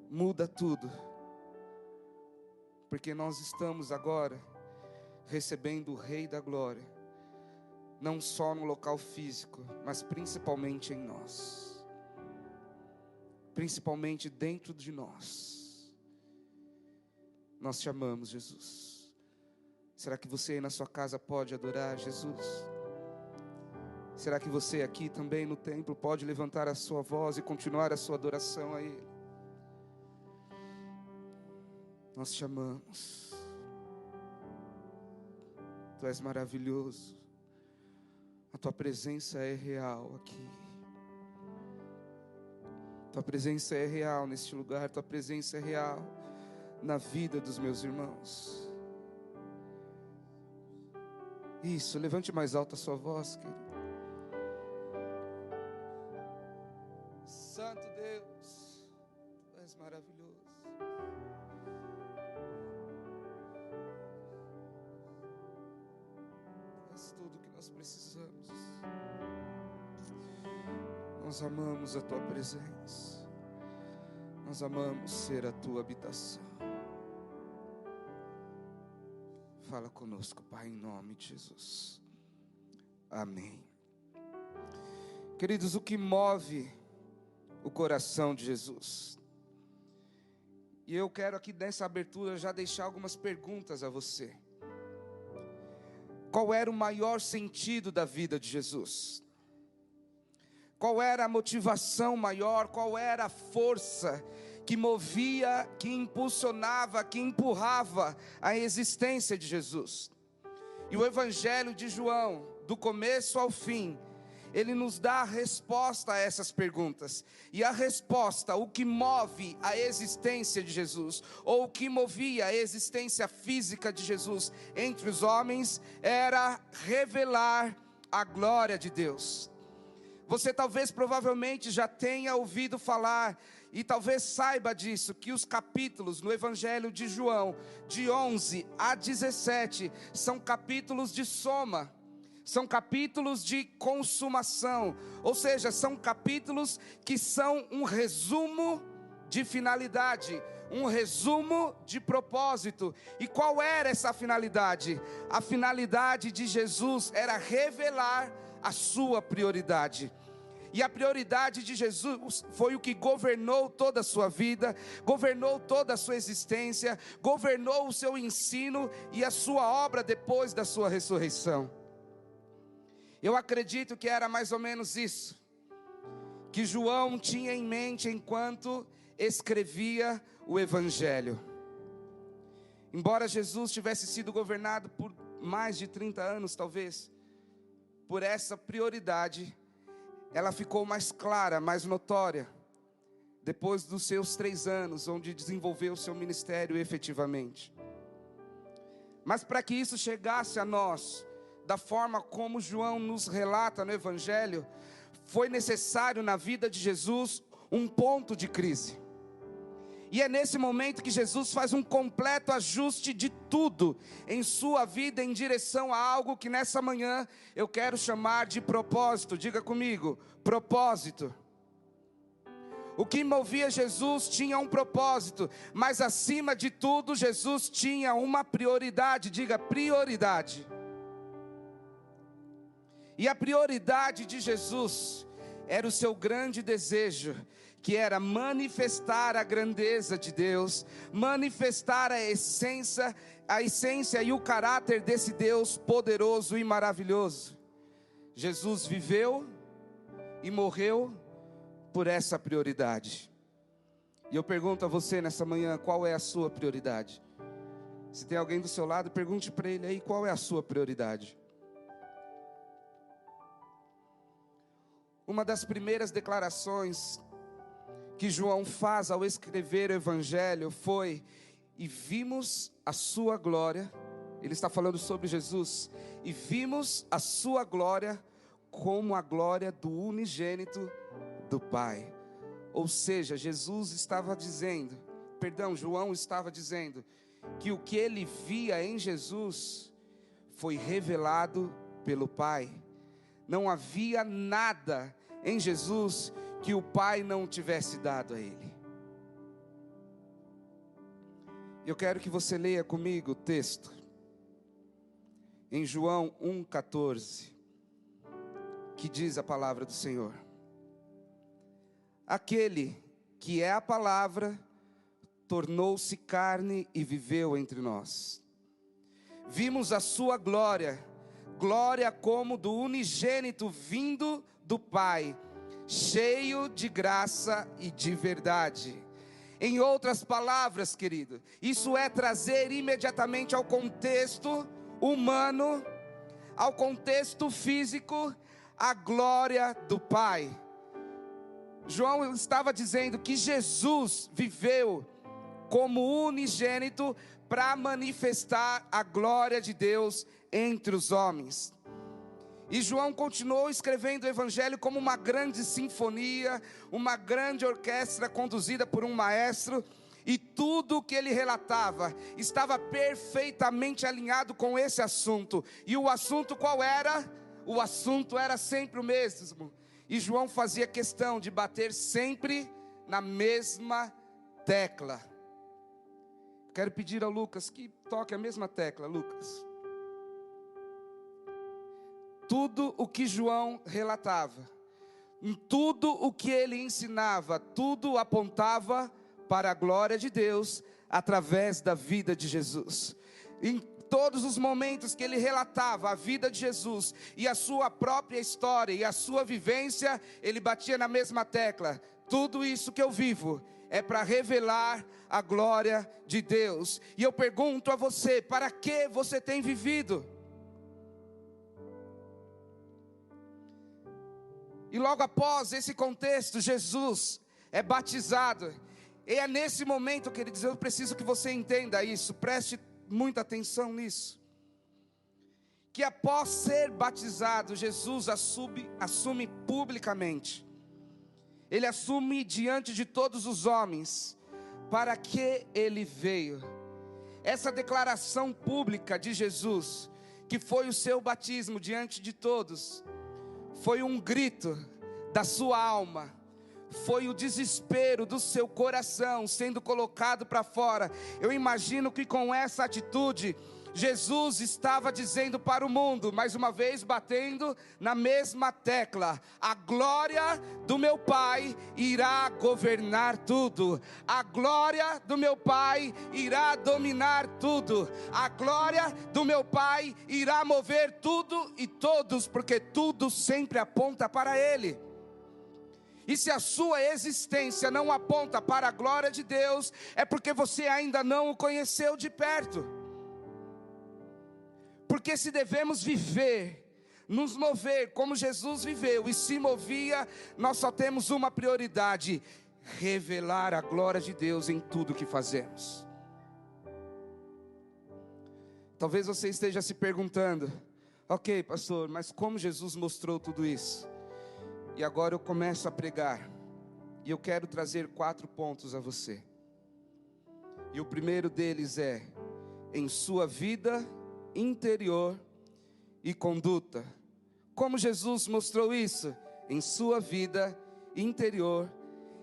Muda tudo, porque nós estamos agora recebendo o Rei da Glória, não só no local físico, mas principalmente em nós, principalmente dentro de nós. Nós te amamos, Jesus. Será que você aí na sua casa pode adorar Jesus? Será que você aqui também no templo pode levantar a sua voz e continuar a sua adoração a Ele? Nós te amamos. Tu és maravilhoso. A Tua presença é real aqui. Tua presença é real neste lugar. Tua presença é real na vida dos meus irmãos. Isso, levante mais alto a sua voz, querido. Santo Deus, Tu és maravilhoso. Tu és tudo que nós precisamos. Nós amamos a Tua presença. Nós amamos ser a Tua habitação. Fala conosco, Pai, em nome de Jesus. Amém. Queridos, o que move o coração de Jesus? E eu quero aqui nessa abertura já deixar algumas perguntas a você. Qual era o maior sentido da vida de Jesus? Qual era a motivação maior? Qual era a força que movia, que impulsionava, que empurrava a existência de Jesus? E o Evangelho de João, do começo ao fim, ele nos dá a resposta a essas perguntas. E a resposta, o que move a existência de Jesus, ou o que movia a existência física de Jesus entre os homens, era revelar a glória de Deus. Você talvez, provavelmente, já tenha ouvido falar, e talvez saiba disso, que os capítulos no Evangelho de João, de 11 a 17, são capítulos de soma. São capítulos de consumação, ou seja, são capítulos que são um resumo de finalidade, um resumo de propósito. E qual era essa finalidade? A finalidade de Jesus era revelar a sua prioridade. E a prioridade de Jesus foi o que governou toda a sua vida, governou toda a sua existência, governou o seu ensino e a sua obra depois da sua ressurreição. Eu acredito que era mais ou menos isso que João tinha em mente enquanto escrevia o Evangelho. Embora Jesus tivesse sido governado por mais de 30 anos, talvez, por essa prioridade, ela ficou mais clara, mais notória, depois dos seus 3 anos, onde desenvolveu o seu ministério efetivamente. Mas para que isso chegasse a nós, da forma como João nos relata no Evangelho, foi necessário na vida de Jesus um ponto de crise. E é nesse momento que Jesus faz um completo ajuste de tudo em sua vida em direção a algo que nessa manhã eu quero chamar de propósito. Diga comigo, propósito. O que movia Jesus tinha um propósito, mas acima de tudo Jesus tinha uma prioridade. Diga, prioridade. E a prioridade de Jesus era o seu grande desejo, que era manifestar a grandeza de Deus, manifestar a essência e o caráter desse Deus poderoso e maravilhoso. Jesus viveu e morreu por essa prioridade. E eu pergunto a você nessa manhã, qual é a sua prioridade? Se tem alguém do seu lado, pergunte para ele aí, qual é a sua prioridade? Uma das primeiras declarações que João faz ao escrever o Evangelho foi: e vimos a sua glória. Ele está falando sobre Jesus. E vimos a sua glória como a glória do unigênito do Pai. Ou seja, João estava dizendo que o que ele via em Jesus foi revelado pelo Pai. Não havia nada em Jesus que o Pai não tivesse dado a ele. Eu quero que você leia comigo o texto, em João 1,14, que diz a palavra do Senhor: aquele que é a palavra, tornou-se carne e viveu entre nós. Vimos a sua glória, glória como do unigênito vindo do Pai, cheio de graça e de verdade. Em outras palavras, querido, isso é trazer imediatamente ao contexto humano, ao contexto físico, a glória do Pai. João estava dizendo que Jesus viveu como unigênito para manifestar a glória de Deus entre os homens. E João continuou escrevendo o Evangelho como uma grande sinfonia, uma grande orquestra conduzida por um maestro, e tudo o que ele relatava estava perfeitamente alinhado com esse assunto. E o assunto qual era? O assunto era sempre o mesmo. E João fazia questão de bater sempre na mesma tecla. Quero pedir ao Lucas que toque a mesma tecla, Lucas. Tudo o que João relatava, tudo o que ele ensinava, tudo apontava para a glória de Deus através da vida de Jesus. Em todos os momentos que ele relatava a vida de Jesus e a sua própria história e a sua vivência, ele batia na mesma tecla: tudo isso que eu vivo é para revelar a glória de Deus. E eu pergunto a você: para que você tem vivido? E logo após esse contexto, Jesus é batizado. E é nesse momento, queridos, eu preciso que você entenda isso, preste muita atenção nisso. Que após ser batizado, Jesus assume publicamente. Ele assume diante de todos os homens para que ele veio. Essa declaração pública de Jesus, que foi o seu batismo diante de todos, foi um grito da sua alma, foi o desespero do seu coração sendo colocado para fora. Eu imagino que com essa atitude, Jesus estava dizendo para o mundo, mais uma vez batendo na mesma tecla: a glória do meu Pai irá governar tudo, a glória do meu Pai irá dominar tudo, a glória do meu Pai irá mover tudo e todos, porque tudo sempre aponta para Ele. E se a sua existência não aponta para a glória de Deus, é porque você ainda não o conheceu de perto. Porque se devemos viver, nos mover como Jesus viveu e se movia, nós só temos uma prioridade: revelar a glória de Deus em tudo que fazemos. Talvez você esteja se perguntando: ok, pastor, mas como Jesus mostrou tudo isso? E agora eu começo a pregar, e eu quero trazer 4 pontos a você. E o primeiro deles é: em sua vida interior e conduta. Como Jesus mostrou isso? Em sua vida interior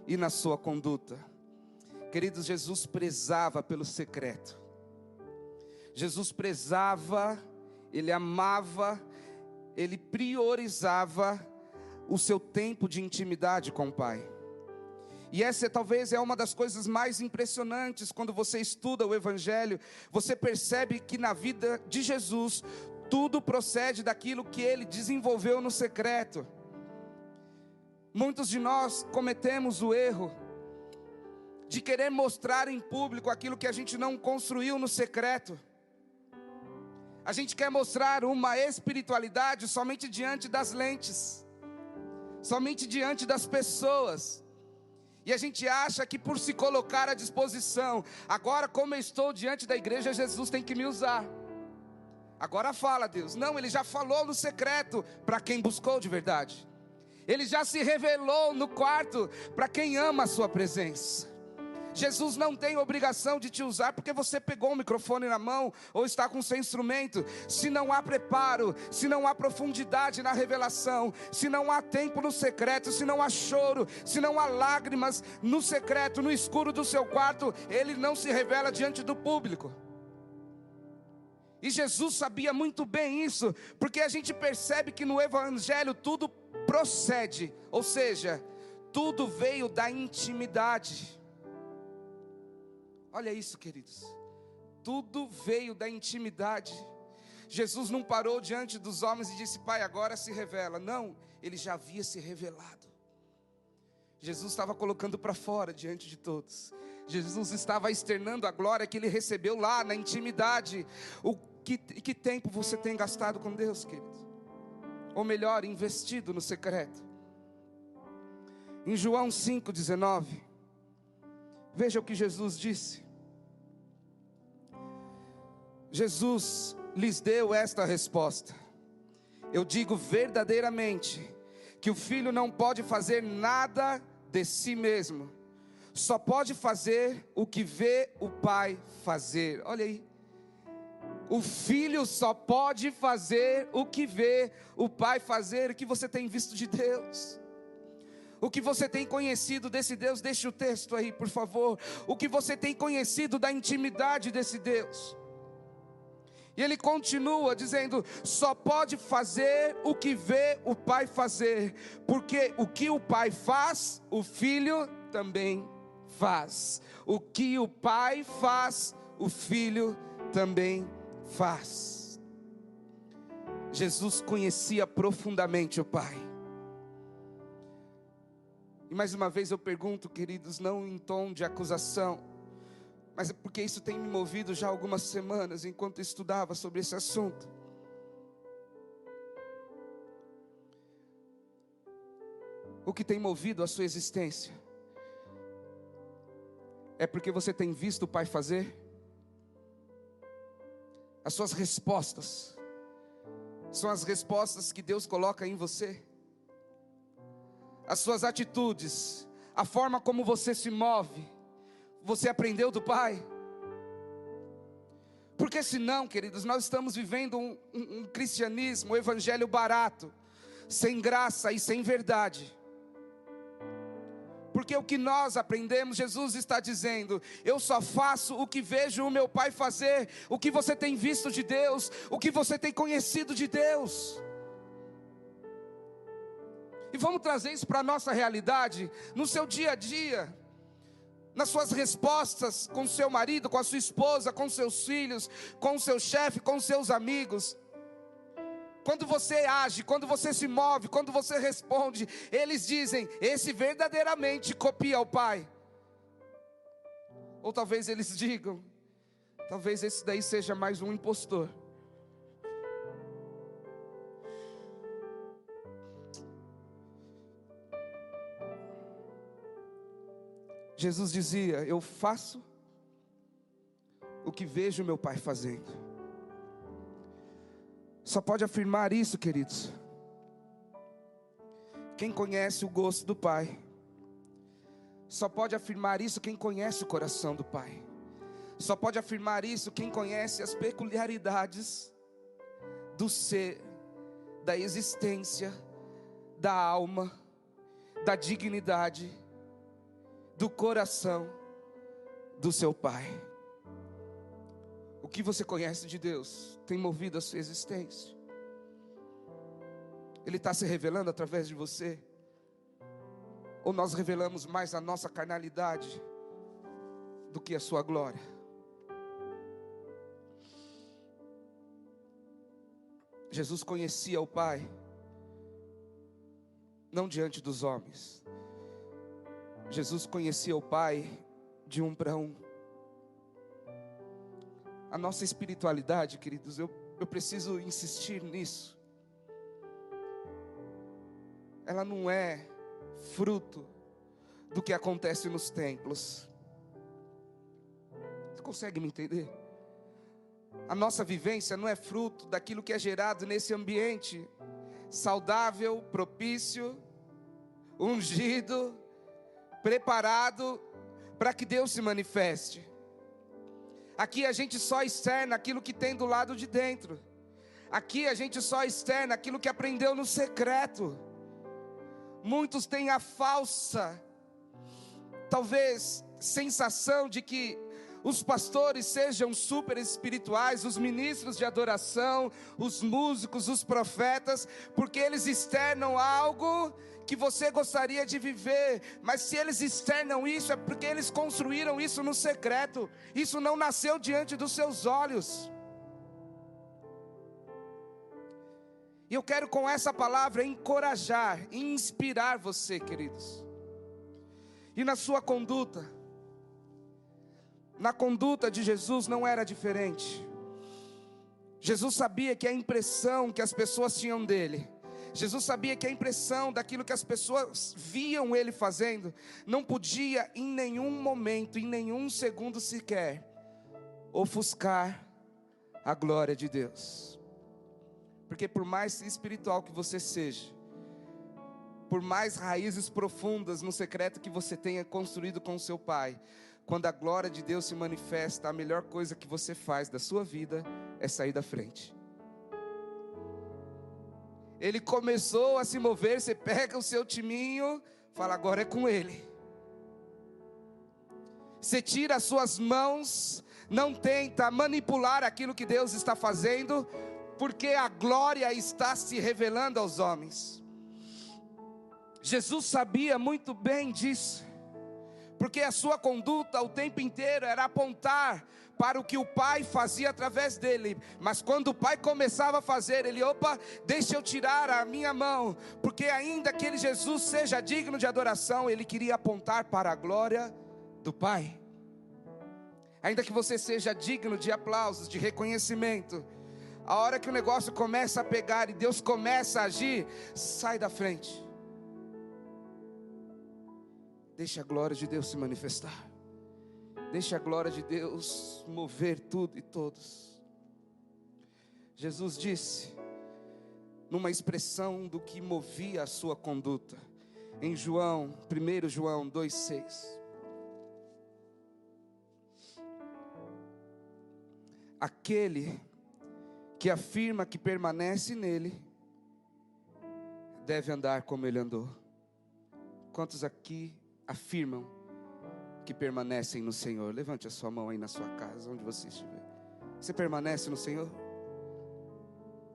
e na sua conduta. Queridos, Jesus prezava pelo secreto. Jesus prezava, Ele amava, Ele priorizava o seu tempo de intimidade com o Pai. E essa talvez é uma das coisas mais impressionantes quando você estuda o Evangelho. Você percebe que na vida de Jesus, tudo procede daquilo que Ele desenvolveu no secreto. Muitos de nós cometemos o erro de querer mostrar em público aquilo que a gente não construiu no secreto. A gente quer mostrar uma espiritualidade somente diante das lentes, somente diante das pessoas. E a gente acha que por se colocar à disposição, agora como eu estou diante da igreja, Jesus tem que me usar. Agora fala, Deus. Não, Ele já falou no secreto para quem buscou de verdade. Ele já se revelou no quarto para quem ama a sua presença. Jesus não tem obrigação de te usar porque você pegou o microfone na mão ou está com seu instrumento. Se não há preparo, se não há profundidade na revelação, se não há tempo no secreto, se não há choro, se não há lágrimas no secreto, no escuro do seu quarto, Ele não se revela diante do público. E Jesus sabia muito bem isso, porque a gente percebe que no Evangelho tudo procede, ou seja, tudo veio da intimidade. Olha isso, queridos, tudo veio da intimidade. Jesus não parou diante dos homens e disse: Pai, agora se revela. Não, Ele já havia se revelado. Jesus estava colocando para fora diante de todos. Jesus estava externando a glória que Ele recebeu lá na intimidade. Que tempo você tem gastado com Deus, querido? Ou melhor, investido no secreto? Em João 5,19, veja o que Jesus disse. Jesus lhes deu esta resposta: eu digo verdadeiramente que o Filho não pode fazer nada de si mesmo, só pode fazer o que vê o Pai fazer. Olha aí, o Filho só pode fazer o que vê o Pai fazer. O que você tem visto de Deus? O que você tem conhecido desse Deus? Deixe o texto aí, por favor. O que você tem conhecido da intimidade desse Deus? E ele continua dizendo: só pode fazer o que vê o Pai fazer, porque o que o Pai faz, o Filho também faz. O que o Pai faz, o Filho também faz. Jesus conhecia profundamente o Pai. E mais uma vez eu pergunto, queridos, não em tom de acusação, mas é porque isso tem me movido já algumas semanas, enquanto eu estudava sobre esse assunto. O que tem movido a sua existência? É porque você tem visto o Pai fazer? As suas respostas são as respostas que Deus coloca em você? As suas atitudes, a forma como você se move, você aprendeu do Pai? Porque senão, queridos, nós estamos vivendo um cristianismo, um evangelho barato, sem graça e sem verdade. Porque o que nós aprendemos, Jesus está dizendo: eu só faço o que vejo o meu Pai fazer. O que você tem visto de Deus, o que você tem conhecido de Deus. E vamos trazer isso para a nossa realidade, no seu dia a dia, nas suas respostas com seu marido, com a sua esposa, com seus filhos, com o seu chefe, com seus amigos. Quando você age, quando você se move, quando você responde, eles dizem: esse verdadeiramente copia o Pai. Ou talvez eles digam: talvez esse daí seja mais um impostor. Jesus dizia: eu faço o que vejo meu Pai fazendo. Só pode afirmar isso, queridos, quem conhece o gosto do Pai. Só pode afirmar isso quem conhece o coração do Pai. Só pode afirmar isso quem conhece as peculiaridades do ser, da existência, da alma, da dignidade, do coração do seu Pai. O que você conhece de Deus tem movido a sua existência? Ele está se revelando através de você? Ou nós revelamos mais a nossa carnalidade do que a sua glória? Jesus conhecia o Pai, não diante dos homens. Jesus conhecia o Pai de um para um. A nossa espiritualidade, queridos, eu preciso insistir nisso. Ela não é fruto do que acontece nos templos. Você consegue me entender? A nossa vivência não é fruto daquilo que é gerado nesse ambiente saudável, propício, ungido, preparado para que Deus se manifeste. Aqui a gente só externa aquilo que tem do lado de dentro. Aqui a gente só externa aquilo que aprendeu no secreto. Muitos têm a falsa, talvez, sensação de que os pastores sejam super espirituais, os ministros de adoração, os músicos, os profetas, porque eles externam algo que você gostaria de viver. Mas se eles externam isso, é porque eles construíram isso no secreto. Isso não nasceu diante dos seus olhos. E eu quero com essa palavra encorajar, inspirar você, queridos. E na sua conduta, na conduta de Jesus não era diferente. Jesus sabia que a impressão que as pessoas tinham dele, Jesus sabia que a impressão daquilo que as pessoas viam ele fazendo, não podia em nenhum momento, em nenhum segundo sequer, ofuscar a glória de Deus. Porque por mais espiritual que você seja, por mais raízes profundas no secreto que você tenha construído com o seu pai, quando a glória de Deus se manifesta, a melhor coisa que você faz da sua vida é sair da frente. Ele começou a se mover, você pega o seu timinho, fala, agora é com ele. Você tira as suas mãos, não tenta manipular aquilo que Deus está fazendo, porque a glória está se revelando aos homens. Jesus sabia muito bem disso, porque a sua conduta o tempo inteiro era apontar para o que o Pai fazia através dele. Mas quando o Pai começava a fazer, ele, deixa eu tirar a minha mão, porque ainda que ele, Jesus, seja digno de adoração, ele queria apontar para a glória do Pai. Ainda que você seja digno de aplausos, de reconhecimento, a hora que o negócio começa a pegar e Deus começa a agir, sai da frente. Deixa a glória de Deus se manifestar. Deixa a glória de Deus mover tudo e todos. Jesus disse, numa expressão do que movia a sua conduta, em 1 João 2,6. Aquele que afirma que permanece nele, deve andar como ele andou. Quantos aqui afirmam que permanecem no Senhor? Levante a sua mão aí na sua casa, onde você estiver. Você permanece no Senhor?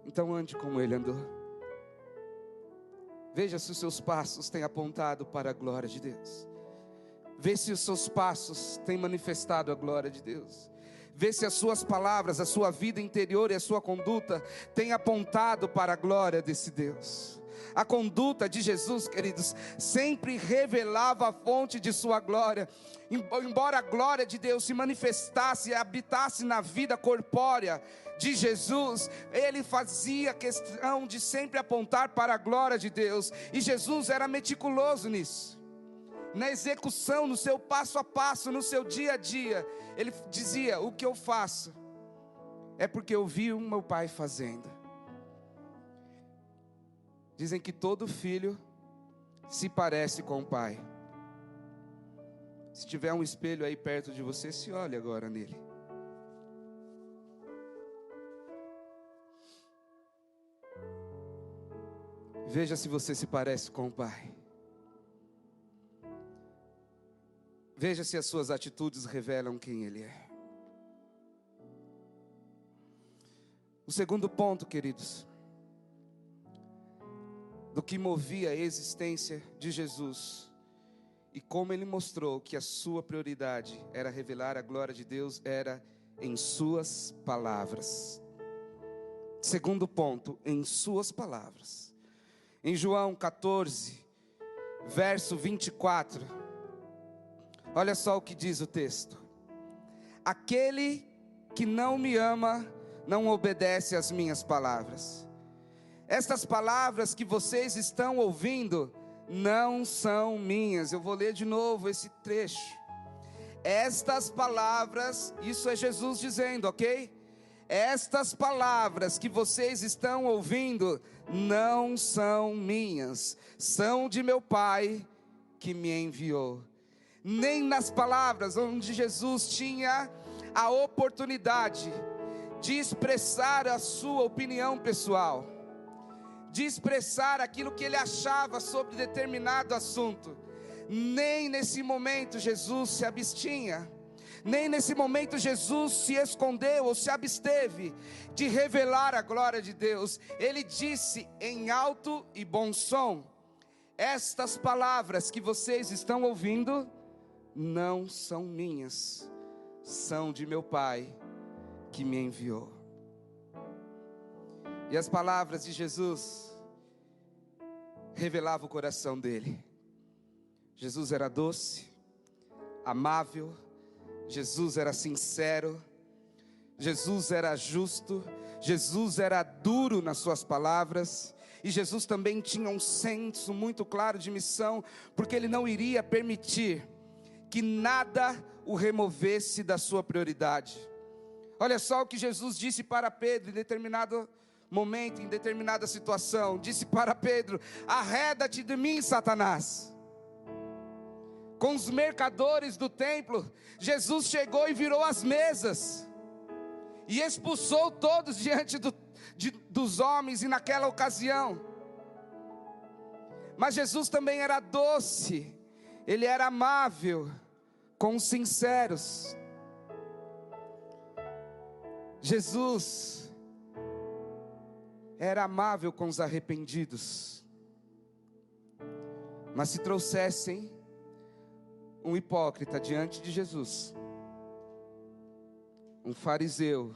Então ande como ele andou. Veja se os seus passos têm apontado para a glória de Deus. Vê se os seus passos têm manifestado a glória de Deus. Vê se as suas palavras, a sua vida interior e a sua conduta têm apontado para a glória desse Deus. A conduta de Jesus, queridos, sempre revelava a fonte de sua glória. Embora a glória de Deus se manifestasse e habitasse na vida corpórea de Jesus, ele fazia questão de sempre apontar para a glória de Deus. E Jesus era meticuloso nisso, na execução, no seu passo a passo, no seu dia a dia. Ele dizia, o que eu faço é porque eu vi o meu pai fazendo. Dizem que todo filho se parece com o pai. Se tiver um espelho aí perto de você, se olhe agora nele. Veja se você se parece com o pai. Veja se as suas atitudes revelam quem ele é. O segundo ponto, queridos, do que movia a existência de Jesus e como ele mostrou que a sua prioridade era revelar a glória de Deus, era em suas palavras. Segundo ponto, em suas palavras. Em João 14, verso 24, olha só o que diz o texto: aquele que não me ama, não obedece às minhas palavras. Estas palavras que vocês estão ouvindo não são minhas. Eu vou ler de novo esse trecho. Estas palavras, isso é Jesus dizendo, ok? Estas palavras que vocês estão ouvindo não são minhas, são de meu Pai que me enviou. nem nas palavras, onde Jesus tinha a oportunidade de expressar a sua opinião pessoal, de expressar aquilo que ele achava sobre determinado assunto. Nem nesse momento Jesus se abstinha, nem nesse momento Jesus se escondeu ou se absteve de revelar a glória de Deus. Ele disse em alto e bom som: estas palavras que vocês estão ouvindo não são minhas, são de meu Pai que me enviou. E as palavras de Jesus revelavam o coração dele. Jesus era doce, amável, Jesus era sincero, Jesus era justo, Jesus era duro nas suas palavras, e Jesus também tinha um senso muito claro de missão, porque ele não iria permitir que nada o removesse da sua prioridade. Olha só o que Jesus disse para Pedro em determinado momento, em determinada situação. Disse para Pedro: arreda-te de mim, Satanás. Com os mercadores do templo, Jesus chegou e virou as mesas, e expulsou todos diante dos homens, e naquela ocasião. Mas Jesus também era doce, ele era amável com os sinceros. Jesus era amável com os arrependidos. Mas se trouxessem um hipócrita diante de Jesus, um fariseu,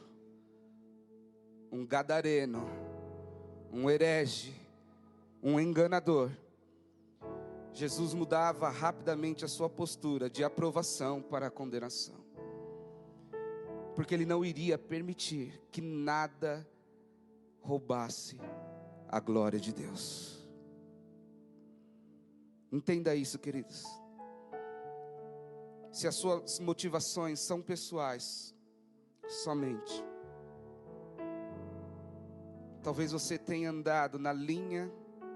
um gadareno, um herege, um enganador, Jesus mudava rapidamente a sua postura de aprovação para a condenação, porque ele não iria permitir que nada roubasse a glória de Deus. Entenda isso, queridos. Se as suas motivações são pessoais somente, talvez você tenha andado na linha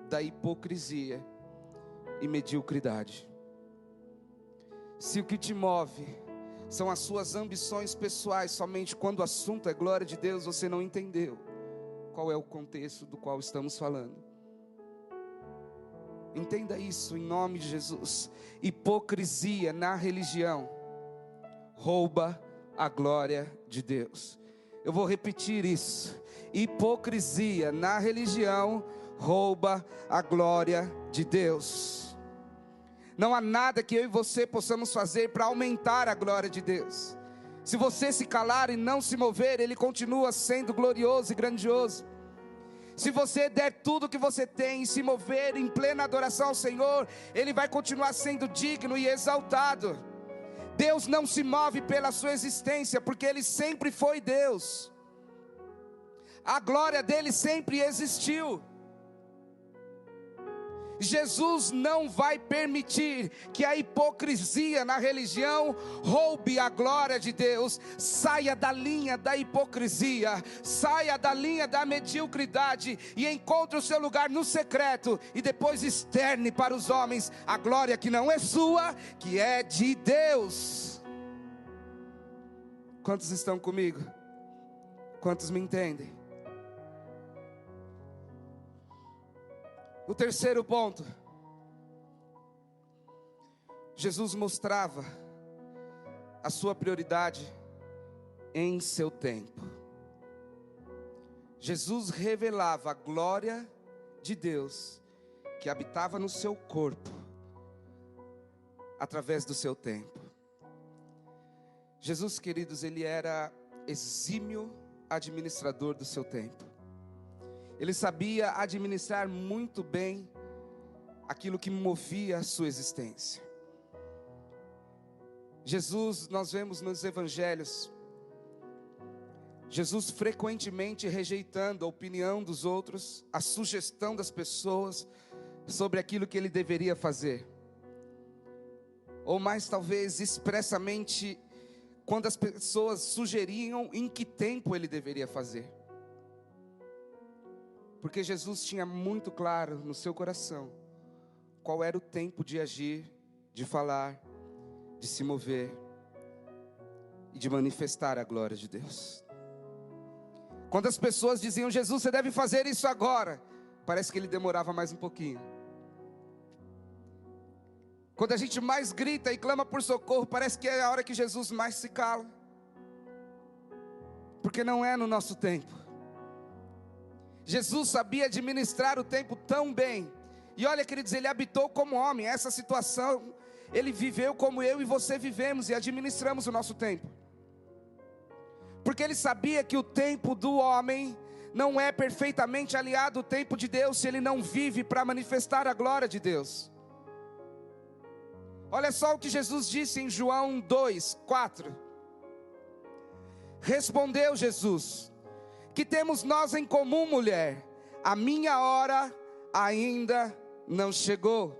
da hipocrisia e mediocridade. Se o que te move são as suas ambições pessoais somente quando o assunto é glória de Deus, você não entendeu qual é o contexto do qual estamos falando. Entenda isso em nome de Jesus. Hipocrisia na religião rouba a glória de Deus. Eu vou repetir isso. Hipocrisia na religião rouba a glória de Deus. Não há nada que eu e você possamos fazer para aumentar a glória de Deus. Se você se calar e não se mover, Ele continua sendo glorioso e grandioso. Se você der tudo que você tem e se mover em plena adoração ao Senhor, Ele vai continuar sendo digno e exaltado. Deus não se move pela sua existência, porque Ele sempre foi Deus. A glória dEle sempre existiu. Jesus não vai permitir que a hipocrisia na religião roube a glória de Deus. Saia da linha da hipocrisia, saia da linha da mediocridade e encontre o seu lugar no secreto, e depois externe para os homens a glória que não é sua, que é de Deus. Quantos estão comigo? Quantos me entendem? O terceiro ponto, Jesus mostrava a sua prioridade em seu tempo. Jesus revelava a glória de Deus que habitava no seu corpo através do seu tempo. Jesus, queridos, ele era exímio administrador do seu tempo. Ele sabia administrar muito bem aquilo que movia a sua existência. Jesus, nós vemos nos evangelhos, Jesus frequentemente rejeitando a opinião dos outros, a sugestão das pessoas sobre aquilo que ele deveria fazer. Ou mais talvez expressamente, quando as pessoas sugeriam em que tempo ele deveria fazer. Porque Jesus tinha muito claro no seu coração qual era o tempo de agir, de falar, de se mover e de manifestar a glória de Deus. Quando as pessoas diziam: Jesus, você deve fazer isso agora, parece que ele demorava mais um pouquinho. Quando a gente mais grita e clama por socorro, parece que é a hora que Jesus mais se cala. Porque não é no nosso tempo. Jesus sabia administrar o tempo tão bem. E olha, queridos, ele habitou como homem. Essa situação, ele viveu como eu e você vivemos e administramos o nosso tempo. Porque ele sabia que o tempo do homem não é perfeitamente aliado ao tempo de Deus, se ele não vive para manifestar a glória de Deus. Olha só o que Jesus disse em João 2:4. Respondeu Jesus: que temos nós em comum, mulher? A minha hora ainda não chegou.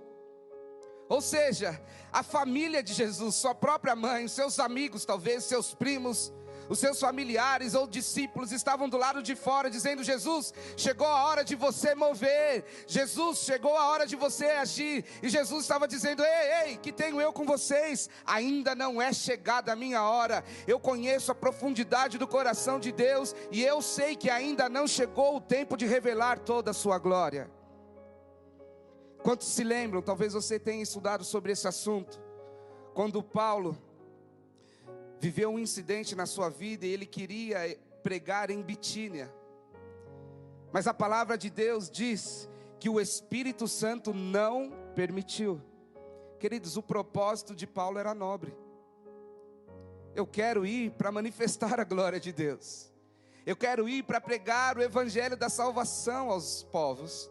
Ou seja, a família de Jesus, sua própria mãe, seus amigos, talvez seus primos, os seus familiares ou discípulos estavam do lado de fora dizendo: Jesus, chegou a hora de você mover. Jesus, chegou a hora de você agir. E Jesus estava dizendo: ei, que tenho eu com vocês? Ainda não é chegada a minha hora. Eu conheço a profundidade do coração de Deus e eu sei que ainda não chegou o tempo de revelar toda a sua glória. Quantos se lembram, talvez você tenha estudado sobre esse assunto, quando Paulo viveu um incidente na sua vida e ele queria pregar em Bitínia. Mas a palavra de Deus diz que o Espírito Santo não permitiu. Queridos, o propósito de Paulo era nobre. Eu quero ir para manifestar a glória de Deus. Eu quero ir para pregar o evangelho da salvação aos povos.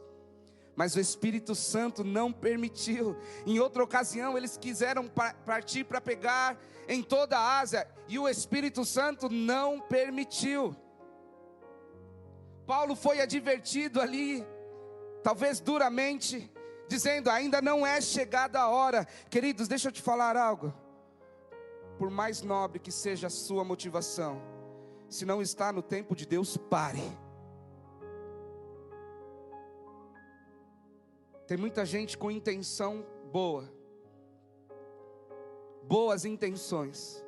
Mas o Espírito Santo não permitiu. Em outra ocasião eles quiseram partir para pregar em toda a Ásia, e o Espírito Santo não permitiu. Paulo foi advertido ali, talvez duramente, dizendo: ainda não é chegada a hora. Queridos, deixa eu te falar algo. Por mais nobre que seja a sua motivação, se não está no tempo de Deus, pare. Tem muita gente com intenção boa, boas intenções,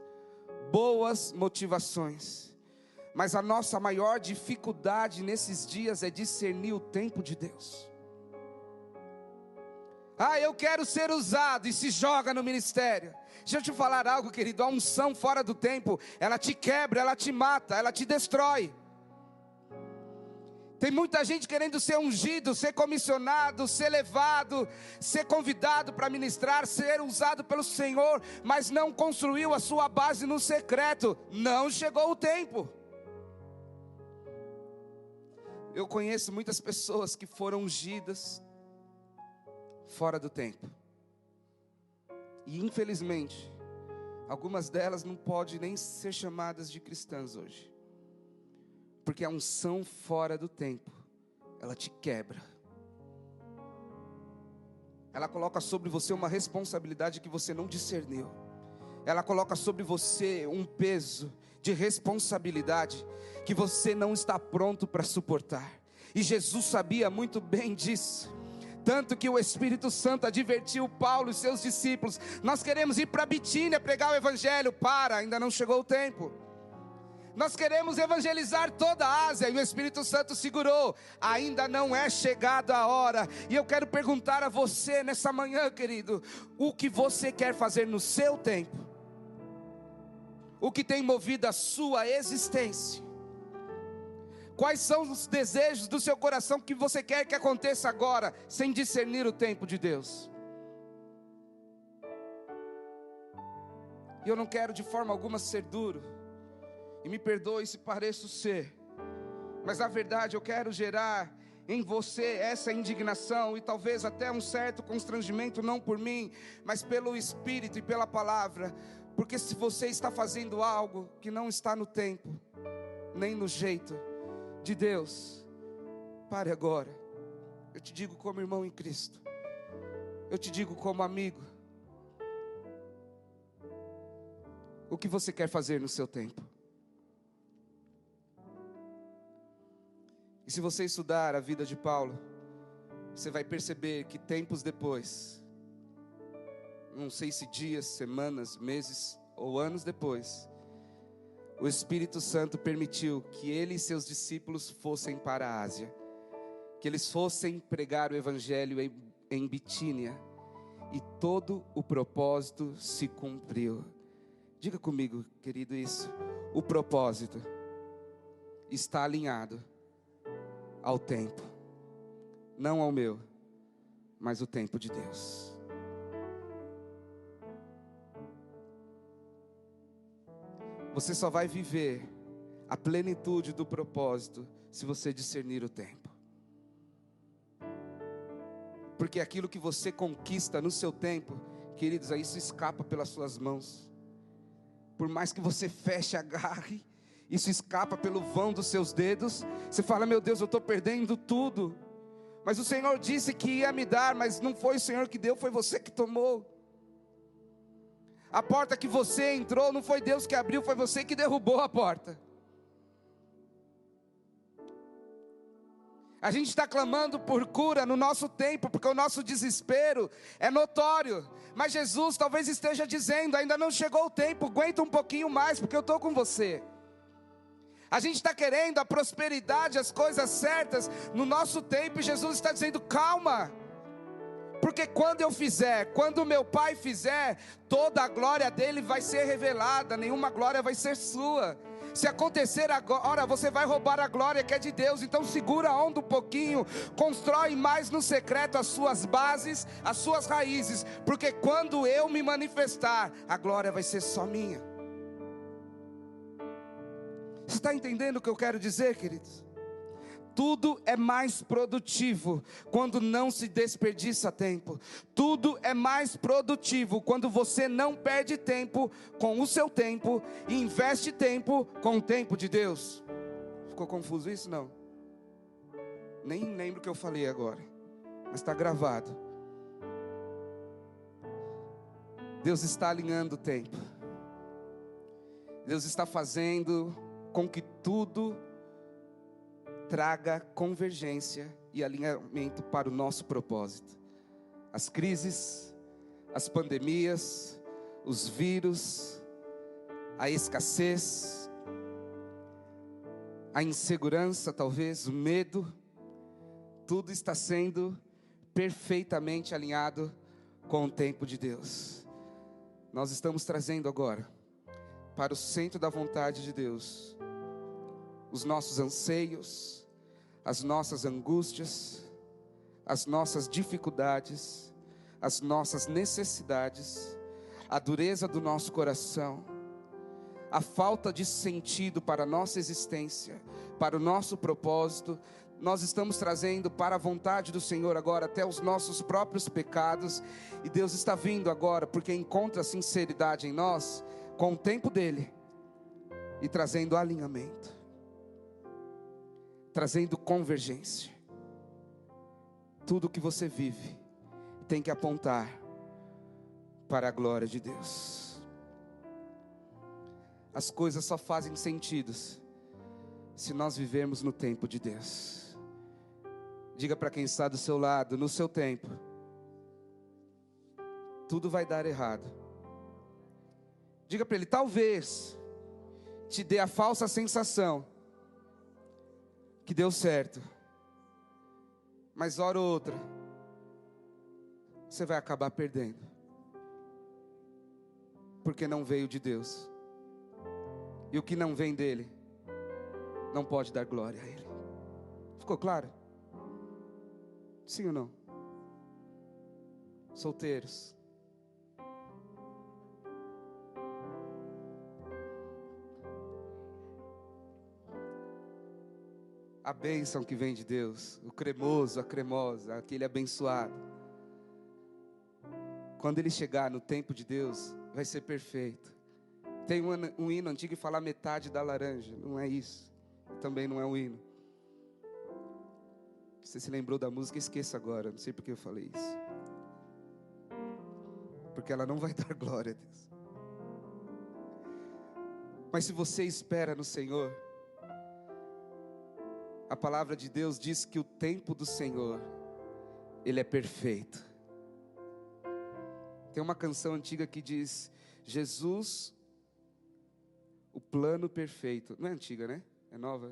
boas motivações, mas a nossa maior dificuldade nesses dias é discernir o tempo de Deus. Eu quero ser usado, e se joga no ministério. Deixa eu te falar algo, querido. A unção fora do tempo, ela te quebra, ela te mata, ela te destrói. Tem muita gente querendo ser ungido, ser comissionado, ser levado, ser convidado para ministrar, ser usado pelo Senhor, mas não construiu a sua base no secreto. Não chegou o tempo. Eu conheço muitas pessoas que foram ungidas fora do tempo. E infelizmente, algumas delas não podem nem ser chamadas de cristãs hoje. Porque a unção fora do tempo, ela te quebra. Ela coloca sobre você uma responsabilidade que você não discerniu. Ela coloca sobre você um peso de responsabilidade que você não está pronto para suportar. E Jesus sabia muito bem disso. Tanto que o Espírito Santo advertiu Paulo e seus discípulos: nós queremos ir para Bitínia pregar o evangelho. Ainda não chegou o tempo. Nós queremos evangelizar toda a Ásia. E o Espírito Santo segurou: ainda não é chegada a hora. E eu quero perguntar a você nessa manhã, querido: o que você quer fazer no seu tempo? O que tem movido a sua existência? Quais são os desejos do seu coração que você quer que aconteça agora, sem discernir o tempo de Deus? E eu não quero de forma alguma ser duro, e me perdoe se pareço ser, mas na verdade eu quero gerar em você essa indignação e talvez até um certo constrangimento, não por mim, mas pelo Espírito e pela palavra. Porque se você está fazendo algo que não está no tempo, nem no jeito de Deus, pare agora. Eu te digo como irmão em Cristo, eu te digo como amigo, o que você quer fazer no seu tempo? E se você estudar a vida de Paulo, você vai perceber que tempos depois, não sei se dias, semanas, meses ou anos depois, o Espírito Santo permitiu que ele e seus discípulos fossem para a Ásia, que eles fossem pregar o Evangelho em Bitínia, e todo o propósito se cumpriu. Diga comigo, querido, isso. O propósito está alinhado ao tempo, não ao meu, mas o tempo de Deus. Você só vai viver a plenitude do propósito se você discernir o tempo. Porque aquilo que você conquista no seu tempo, queridos, aí isso escapa pelas suas mãos. Por mais que você feche, agarre, isso escapa pelo vão dos seus dedos. Você fala, meu Deus, eu estou perdendo tudo. Mas o Senhor disse que ia me dar, mas não foi o Senhor que deu, foi você que tomou. A porta que você entrou, não foi Deus que abriu, foi você que derrubou a porta. A gente está clamando por cura no nosso tempo, porque o nosso desespero é notório. Mas Jesus talvez esteja dizendo, ainda não chegou o tempo, aguenta um pouquinho mais, porque eu estou com você. A gente está querendo a prosperidade, as coisas certas no nosso tempo, e Jesus está dizendo, calma. Porque quando eu fizer, quando o meu Pai fizer, toda a glória dele vai ser revelada, nenhuma glória vai ser sua. Se acontecer agora, você vai roubar a glória que é de Deus. Então segura a onda um pouquinho, constrói mais no secreto as suas bases, as suas raízes, porque quando eu me manifestar, a glória vai ser só minha. Você está entendendo o que eu quero dizer, queridos? Tudo é mais produtivo quando não se desperdiça tempo. Tudo é mais produtivo quando você não perde tempo com o seu tempo e investe tempo com o tempo de Deus. Ficou confuso isso? Não. Nem lembro o que eu falei agora, mas está gravado. Deus está alinhando o tempo. Deus está fazendo com que tudo traga convergência e alinhamento para o nosso propósito. As crises, as pandemias, os vírus, a escassez, a insegurança talvez, o medo, tudo está sendo perfeitamente alinhado com o tempo de Deus. Nós estamos trazendo agora para o centro da vontade de Deus os nossos anseios, as nossas angústias, as nossas dificuldades, as nossas necessidades, a dureza do nosso coração, a falta de sentido para a nossa existência, para o nosso propósito. Nós estamos trazendo para a vontade do Senhor agora até os nossos próprios pecados, e Deus está vindo agora porque encontra sinceridade em nós, com o tempo dele, e trazendo alinhamento, trazendo convergência. Tudo que você vive tem que apontar para a glória de Deus. As coisas só fazem sentido se nós vivermos no tempo de Deus. Diga para quem está do seu lado, no seu tempo, tudo vai dar errado. Diga para ele, talvez te dê a falsa sensação que deu certo, mas hora ou outra você vai acabar perdendo, porque não veio de Deus, e o que não vem dele não pode dar glória a ele. Ficou claro? Sim ou não? Solteiros, a bênção que vem de Deus, o cremoso, a cremosa, aquele abençoado, quando ele chegar no tempo de Deus, vai ser perfeito. Tem um hino antigo que fala metade da laranja, não é isso, também não é um hino. Você se lembrou da música, esqueça agora, não sei porque eu falei isso, porque ela não vai dar glória a Deus. Mas se você espera no Senhor, a palavra de Deus diz que o tempo do Senhor, ele é perfeito. Tem uma canção antiga que diz: Jesus, o plano perfeito. Não é antiga, né? É nova.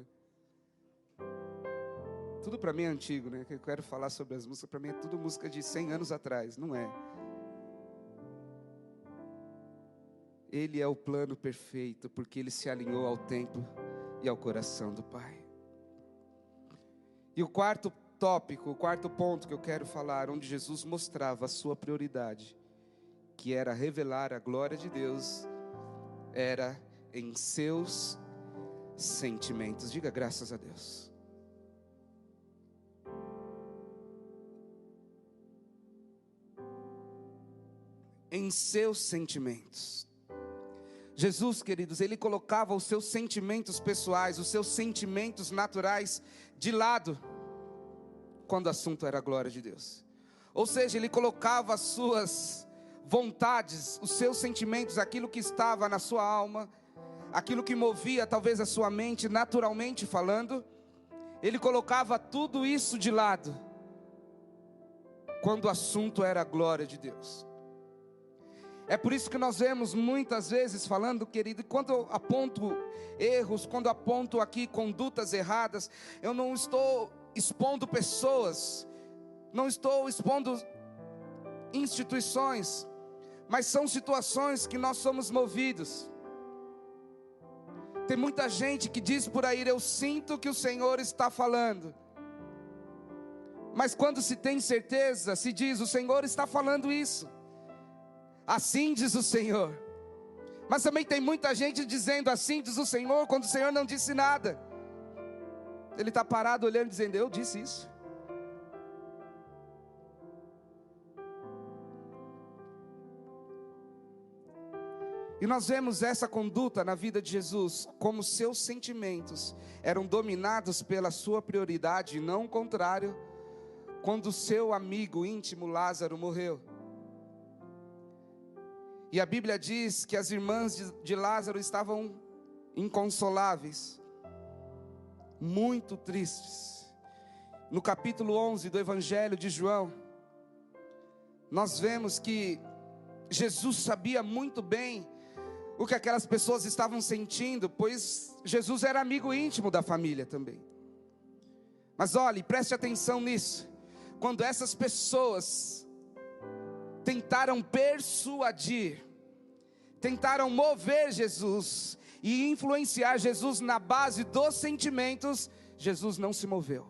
Tudo para mim é antigo, né? Que eu quero falar sobre as músicas, para mim é tudo música de 100 anos atrás. Não é. Ele é o plano perfeito, porque Ele se alinhou ao tempo e ao coração do Pai. E o quarto tópico, o quarto ponto que eu quero falar, onde Jesus mostrava a sua prioridade, que era revelar a glória de Deus, era em seus sentimentos. Diga graças a Deus. Em seus sentimentos. Jesus, queridos, Ele colocava os seus sentimentos pessoais, os seus sentimentos naturais de lado, quando o assunto era a glória de Deus. Ou seja, Ele colocava as suas vontades, os seus sentimentos, aquilo que estava na sua alma, aquilo que movia talvez a sua mente, naturalmente falando, Ele colocava tudo isso de lado, quando o assunto era a glória de Deus. É por isso que nós vemos muitas vezes falando, querido, quando eu aponto erros, quando eu aponto aqui condutas erradas, eu não estou expondo pessoas, não estou expondo instituições, mas são situações que nós somos movidos. Tem muita gente que diz por aí: eu sinto que o Senhor está falando. Mas quando se tem certeza, se diz: o Senhor está falando isso. Assim diz o Senhor. Mas também tem muita gente dizendo: assim diz o Senhor, quando o Senhor não disse nada. Ele está parado olhando, dizendo: eu disse isso. E nós vemos essa conduta na vida de Jesus, como seus sentimentos eram dominados pela sua prioridade, e não o contrário, quando seu amigo íntimo Lázaro morreu. E a Bíblia diz que as irmãs de Lázaro estavam inconsoláveis, muito tristes. No capítulo 11 do Evangelho de João, nós vemos que Jesus sabia muito bem o que aquelas pessoas estavam sentindo, pois Jesus era amigo íntimo da família também. Mas olhe, preste atenção nisso. Quando essas pessoas tentaram persuadir, tentaram mover Jesus e influenciar Jesus na base dos sentimentos, Jesus não se moveu.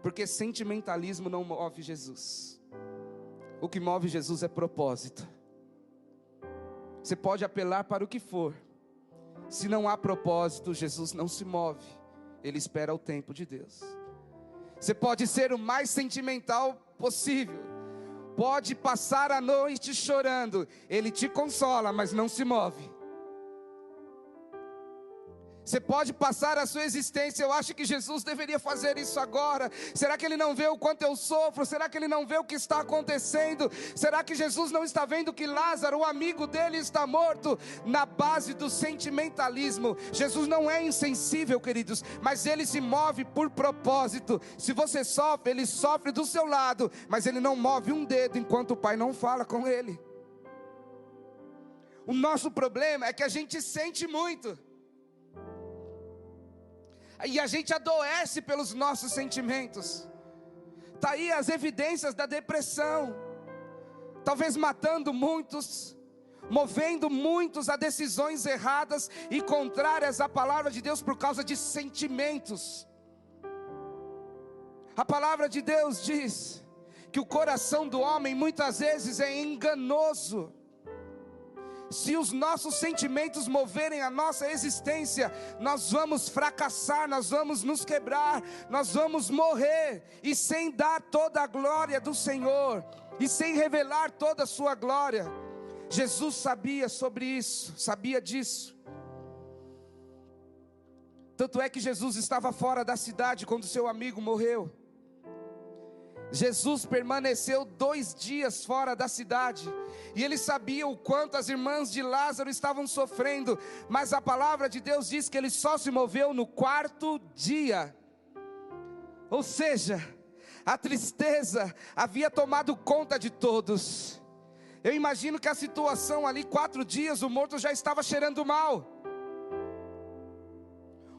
Porque sentimentalismo não move Jesus. O que move Jesus é propósito. Você pode apelar para o que for, se não há propósito, Jesus não se move. Ele espera o tempo de Deus. Você pode ser o mais sentimental possível, pode passar a noite chorando, Ele te consola, mas não se move. Você pode passar a sua existência: eu acho que Jesus deveria fazer isso agora. Será que Ele não vê o quanto eu sofro? Será que Ele não vê o que está acontecendo? Será que Jesus não está vendo que Lázaro, o amigo dele, está morto? Na base do sentimentalismo. Jesus não é insensível, queridos, mas Ele se move por propósito. Se você sofre, Ele sofre do seu lado, mas Ele não move um dedo enquanto o Pai não fala com Ele. O nosso problema é que a gente sente muito, e a gente adoece pelos nossos sentimentos. Está aí as evidências da depressão, talvez matando muitos, movendo muitos a decisões erradas e contrárias à palavra de Deus por causa de sentimentos. A palavra de Deus diz que o coração do homem muitas vezes é enganoso. Se os nossos sentimentos moverem a nossa existência, nós vamos fracassar, nós vamos nos quebrar, nós vamos morrer, e sem dar toda a glória do Senhor, e sem revelar toda a sua glória. Jesus sabia sobre isso, sabia disso. Tanto é que Jesus estava fora da cidade quando seu amigo morreu. Jesus permaneceu 2 dias fora da cidade, e ele sabia o quanto as irmãs de Lázaro estavam sofrendo, mas a palavra de Deus diz que ele só se moveu no 4º dia. Ou seja, a tristeza havia tomado conta de todos, Eu imagino que a situação ali, 4 dias, o morto já estava cheirando mal.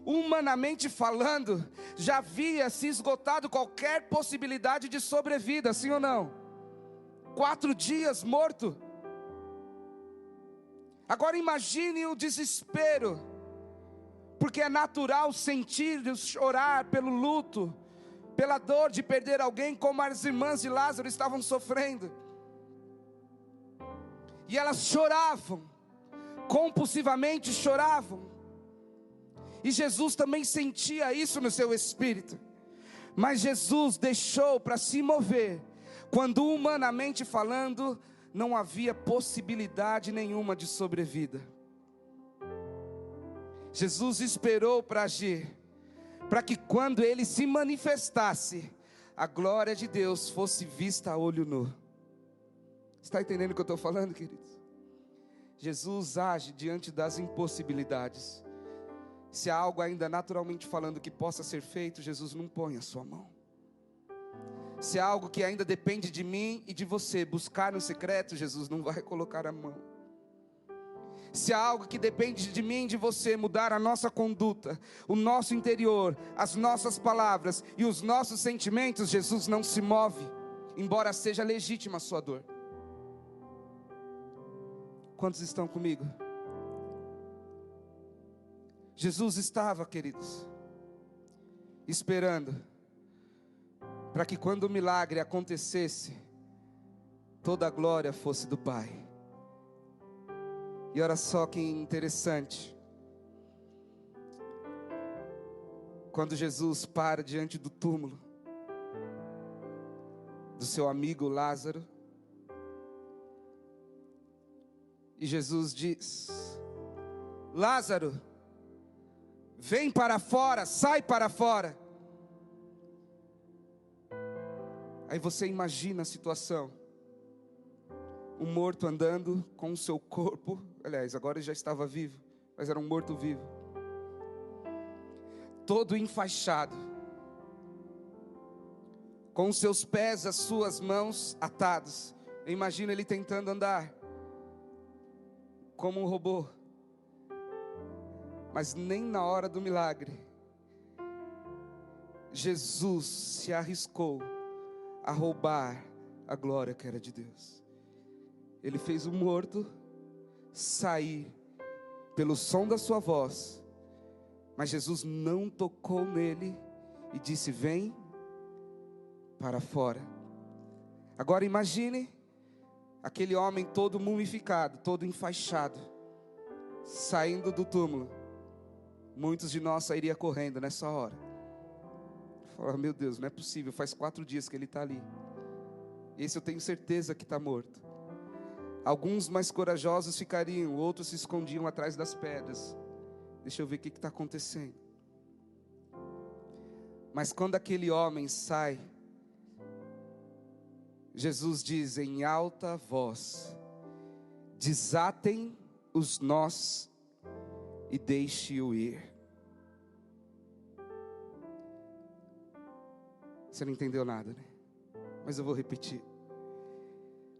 Humanamente falando, já havia se esgotado qualquer possibilidade de sobrevida, sim ou não? 4 dias morto. Agora imagine o desespero, porque é natural sentir, chorar pelo luto, pela dor de perder alguém, como as irmãs de Lázaro estavam sofrendo. E elas choravam, compulsivamente choravam. E Jesus também sentia isso no seu espírito. Mas Jesus deixou para se mover, quando humanamente falando, não havia possibilidade nenhuma de sobrevida. Jesus esperou para agir, para que quando Ele se manifestasse, a glória de Deus fosse vista a olho nu. Está entendendo o que eu estou falando, queridos? Jesus age diante das impossibilidades. Se há algo ainda naturalmente falando que possa ser feito, Jesus não põe a sua mão. Se há algo que ainda depende de mim e de você, buscar no secreto, Jesus não vai colocar a mão. Se há algo que depende de mim e de você, mudar a nossa conduta, o nosso interior, as nossas palavras e os nossos sentimentos, Jesus não se move, embora seja legítima a sua dor. Quantos estão comigo? Jesus estava, queridos, esperando para que quando o milagre acontecesse, toda a glória fosse do Pai. E olha só que interessante, quando Jesus para diante do túmulo do seu amigo Lázaro, e Jesus diz: Lázaro, vem para fora, sai para fora. Aí você imagina a situação, um morto andando com o seu corpo, aliás, agora ele já estava vivo, mas era um morto vivo, todo enfaixado, com os seus pés, as suas mãos atados. Eu imagino ele tentando andar como um robô, mas nem na hora do milagre, Jesus se arriscou a roubar a glória que era de Deus. Ele fez o morto sair pelo som da sua voz, mas Jesus não tocou nele e disse: vem para fora. Agora imagine aquele homem todo mumificado, todo enfaixado, saindo do túmulo. Muitos de nós sairiam correndo nessa hora. Fala: meu Deus, não é possível, faz 4 dias que ele está ali. Esse eu tenho certeza que está morto. Alguns mais corajosos ficariam, outros se escondiam atrás das pedras. Deixa eu ver o que está acontecendo. Mas quando aquele homem sai, Jesus diz em alta voz: desatem os nós e deixe-o ir. Você não entendeu nada, né? Mas eu vou repetir.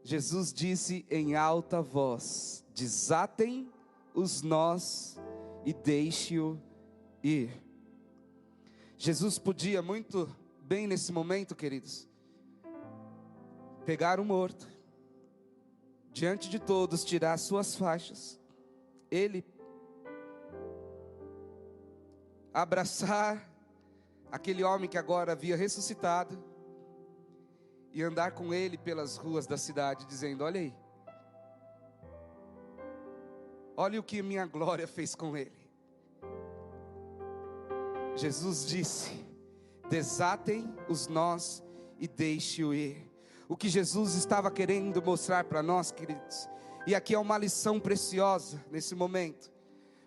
Jesus disse em alta voz: desatem os nós e deixe-o ir. Jesus podia muito bem nesse momento, queridos, pegar o morto, diante de todos, tirar suas faixas, ele abraçar aquele homem que agora havia ressuscitado e andar com ele pelas ruas da cidade, dizendo: olha aí, olha o que minha glória fez com ele. Jesus disse: desatem os nós e deixe-o ir. O que Jesus estava querendo mostrar para nós, queridos, e aqui é uma lição preciosa nesse momento,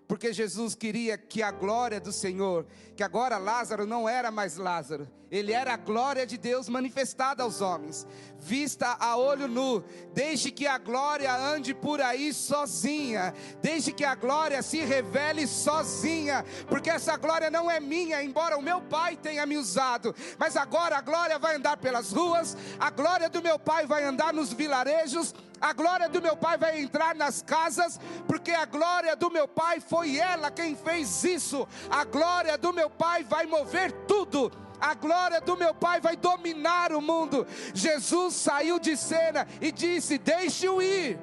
porque Jesus queria que a glória do Senhor, que agora Lázaro não era mais Lázaro, ele era a glória de Deus manifestada aos homens, vista a olho nu. Deixe que a glória ande por aí sozinha, deixe que a glória se revele sozinha, porque essa glória não é minha, embora o meu Pai tenha me usado, mas agora a glória vai andar pelas ruas, a glória do meu Pai vai andar nos vilarejos, A glória do meu Pai vai entrar nas casas, porque a glória do meu Pai foi ela quem fez isso. A glória do meu Pai vai mover tudo. A glória do meu Pai vai dominar o mundo. Jesus saiu de cena e disse: deixe-o ir.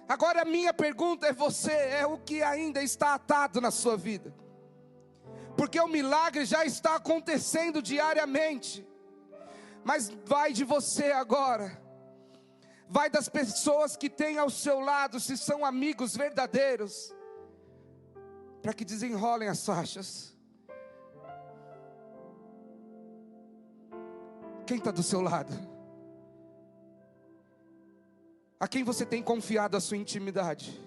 Agora a minha pergunta é: você é o que ainda está atado na sua vida? Porque o milagre já está acontecendo diariamente. Mas vai de você agora. Vai das pessoas que têm ao seu lado, se são amigos verdadeiros, para que desenrolem as faixas. Quem está do seu lado? A quem você tem confiado a sua intimidade?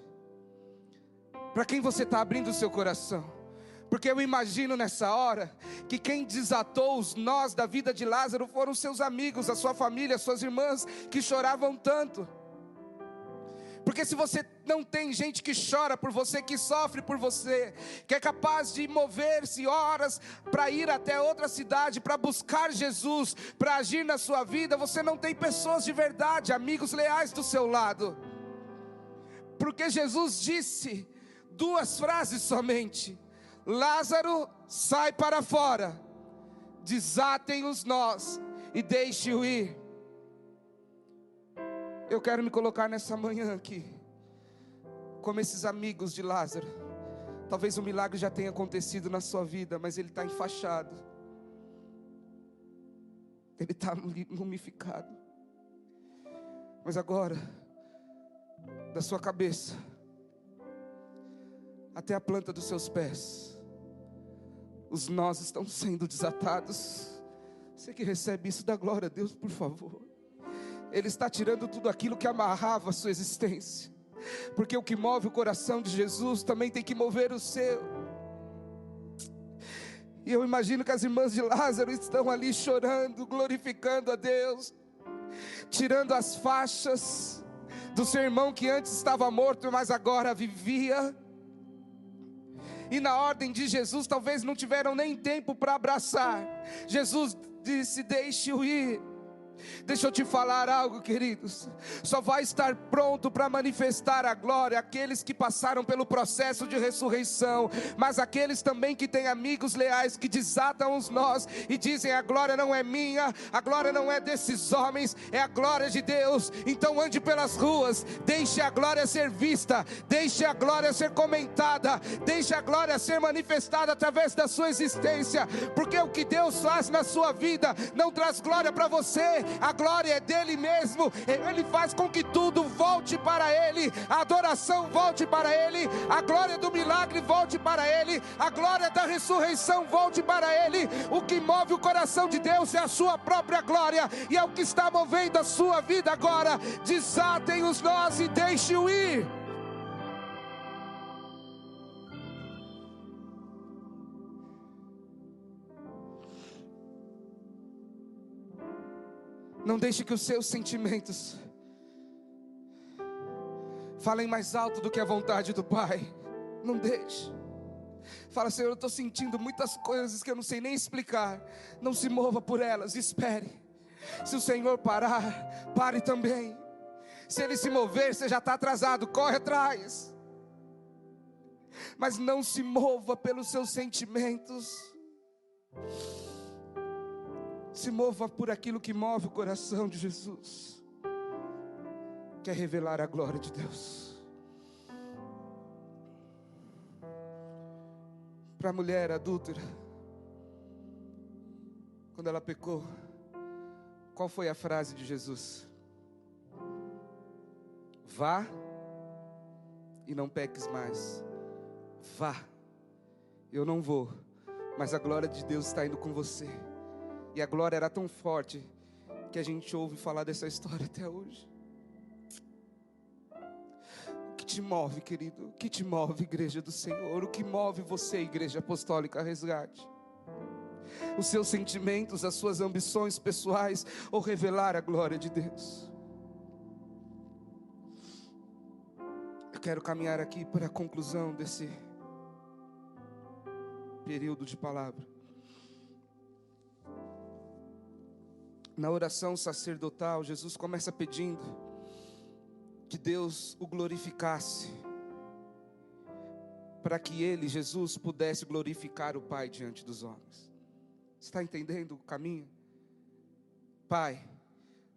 Para quem você está abrindo o seu coração? Porque eu imagino nessa hora que quem desatou os nós da vida de Lázaro foram seus amigos, a sua família, suas irmãs que choravam tanto. Porque se você não tem gente que chora por você, que sofre por você, que é capaz de mover-se horas para ir até outra cidade, para buscar Jesus, para agir na sua vida, você não tem pessoas de verdade, amigos leais do seu lado. Porque Jesus disse 2 frases somente: Lázaro, sai para fora, desatem os nós e deixe-o ir. Eu quero me colocar nessa manhã aqui, como esses amigos de Lázaro. Talvez o milagre já tenha acontecido na sua vida, mas ele está enfaixado, ele está mumificado. Mas agora, da sua cabeça até a planta dos seus pés, os nós estão sendo desatados. Você que recebe isso, dá glória a Deus, por favor. Ele está tirando tudo aquilo que amarrava a sua existência, porque o que move o coração de Jesus também tem que mover o seu. E eu imagino que as irmãs de Lázaro estão ali chorando, glorificando a Deus, tirando as faixas do seu irmão que antes estava morto, mas agora vivia. E na ordem de Jesus, talvez não tiveram nem tempo para abraçar. Jesus disse: deixe-o ir. Deixa eu te falar algo, queridos. Só vai estar pronto para manifestar a glória aqueles que passaram pelo processo de ressurreição, mas aqueles também que têm amigos leais, que desatam os nós e dizem: a glória não é minha, a glória não é desses homens, é a glória de Deus. Então ande pelas ruas, deixe a glória ser vista, deixe a glória ser comentada, deixe a glória ser manifestada através da sua existência, porque o que Deus faz na sua vida não traz glória para você, a glória é dele mesmo. Ele faz com que tudo volte para ele, a adoração volte para ele, a glória do milagre volte para ele, a glória da ressurreição volte para ele. O que move o coração de Deus é a sua própria glória, e é o que está movendo a sua vida agora. Desatem os nós e deixe-o ir. Não deixe que os seus sentimentos falem mais alto do que a vontade do Pai. Não deixe. Fala: Senhor, eu estou sentindo muitas coisas que eu não sei nem explicar. Não se mova por elas, espere. Se o Senhor parar, pare também. Se Ele se mover, você já está atrasado, corre atrás. Mas não se mova pelos seus sentimentos. Se mova por aquilo que move o coração de Jesus, que é revelar a glória de Deus. Para a mulher adúltera, quando ela pecou, qual foi a frase de Jesus? Vá e não peques mais. Vá. Eu não vou, mas a glória de Deus está indo com você. E a glória era tão forte que a gente ouve falar dessa história até hoje. O que te move, querido? O que te move, igreja do Senhor? O que move você, igreja apostólica Resgate? Os seus sentimentos, as suas ambições pessoais, ou revelar a glória de Deus? Eu quero caminhar aqui para a conclusão desse período de palavra. Na oração sacerdotal, Jesus começa pedindo que Deus o glorificasse, para que ele, Jesus, pudesse glorificar o Pai diante dos homens. Está entendendo o caminho? Pai,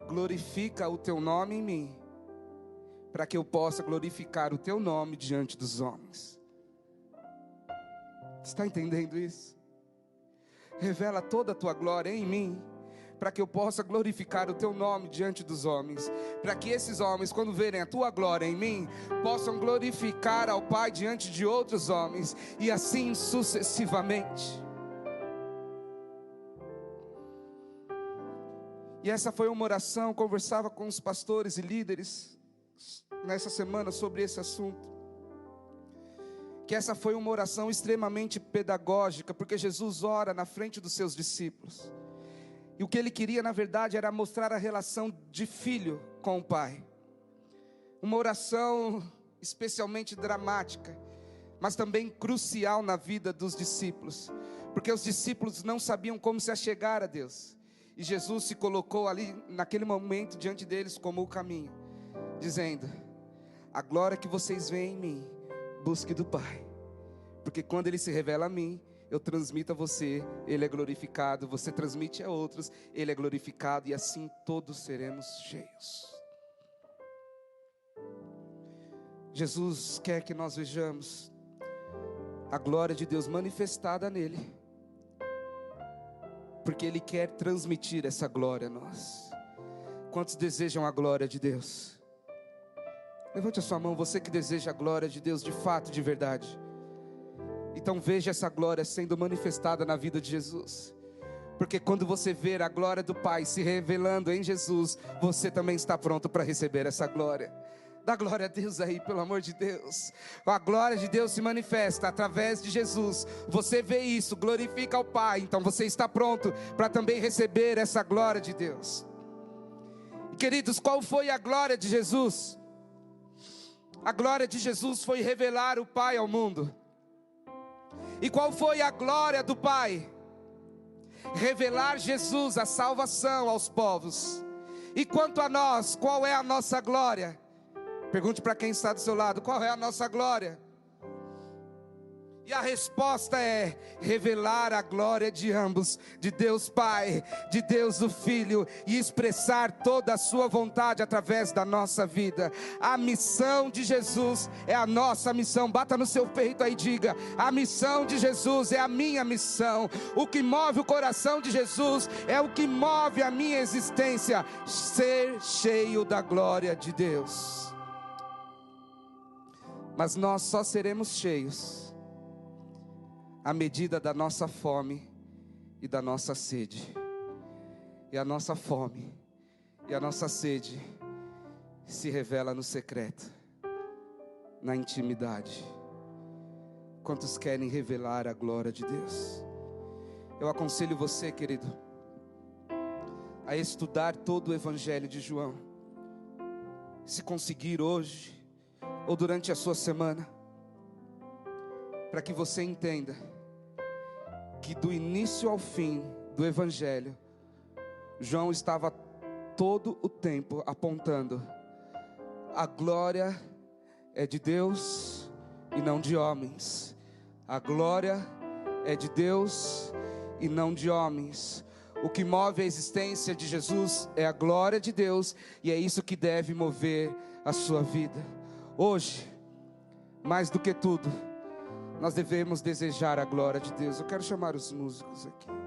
glorifica o teu nome em mim, para que eu possa glorificar o teu nome diante dos homens. Está entendendo isso? Revela toda a tua glória em mim, para que eu possa glorificar o teu nome diante dos homens, para que esses homens, quando verem a tua glória em mim, possam glorificar ao Pai diante de outros homens, e assim sucessivamente. E essa foi uma oração. Conversava com os pastores e líderes nessa semana sobre esse assunto, que essa foi uma oração extremamente pedagógica, porque Jesus ora na frente dos seus discípulos, e o que ele queria na verdade era mostrar a relação de filho com o Pai. Uma oração especialmente dramática, mas também crucial na vida dos discípulos, porque os discípulos não sabiam como se achegar a Deus, e Jesus se colocou ali naquele momento diante deles como o caminho, dizendo: a glória que vocês veem em mim, busque do Pai, porque quando Ele se revela a mim, eu transmito a você, Ele é glorificado, você transmite a outros, Ele é glorificado, e assim todos seremos cheios. Jesus quer que nós vejamos a glória de Deus manifestada nele, porque Ele quer transmitir essa glória a nós. Quantos desejam a glória de Deus? Levante a sua mão, você que deseja a glória de Deus de fato, de verdade. Então veja essa glória sendo manifestada na vida de Jesus, porque quando você ver a glória do Pai se revelando em Jesus, você também está pronto para receber essa glória. Dá glória a Deus aí, pelo amor de Deus. A glória de Deus se manifesta através de Jesus. Você vê isso, glorifica o Pai, então você está pronto para também receber essa glória de Deus. E, queridos, qual foi a glória de Jesus? A glória de Jesus foi revelar o Pai ao mundo. E qual foi a glória do Pai? Revelar Jesus, a salvação aos povos. E quanto a nós, qual é a nossa glória? Pergunte para quem está do seu lado: qual é a nossa glória? E a resposta é revelar a glória de ambos, de Deus Pai, de Deus o Filho, e expressar toda a sua vontade através da nossa vida. A missão de Jesus é a nossa missão. Bata no seu peito aí e diga: a missão de Jesus é a minha missão. O que move o coração de Jesus é o que move a minha existência: ser cheio da glória de Deus. Mas nós só seremos cheios à medida da nossa fome e da nossa sede. E a nossa fome e a nossa sede se revela no secreto, na intimidade. Quantos querem revelar a glória de Deus? Eu aconselho você, querido, a estudar todo o Evangelho de João. Se conseguir hoje ou durante a sua semana, para que você entenda que do início ao fim do Evangelho, João estava todo o tempo apontando: a glória é de Deus e não de homens. A glória é de Deus e não de homens. O que move a existência de Jesus é a glória de Deus, e é isso que deve mover a sua vida. Hoje, mais do que tudo, nós devemos desejar a glória de Deus. Eu quero chamar os músicos aqui.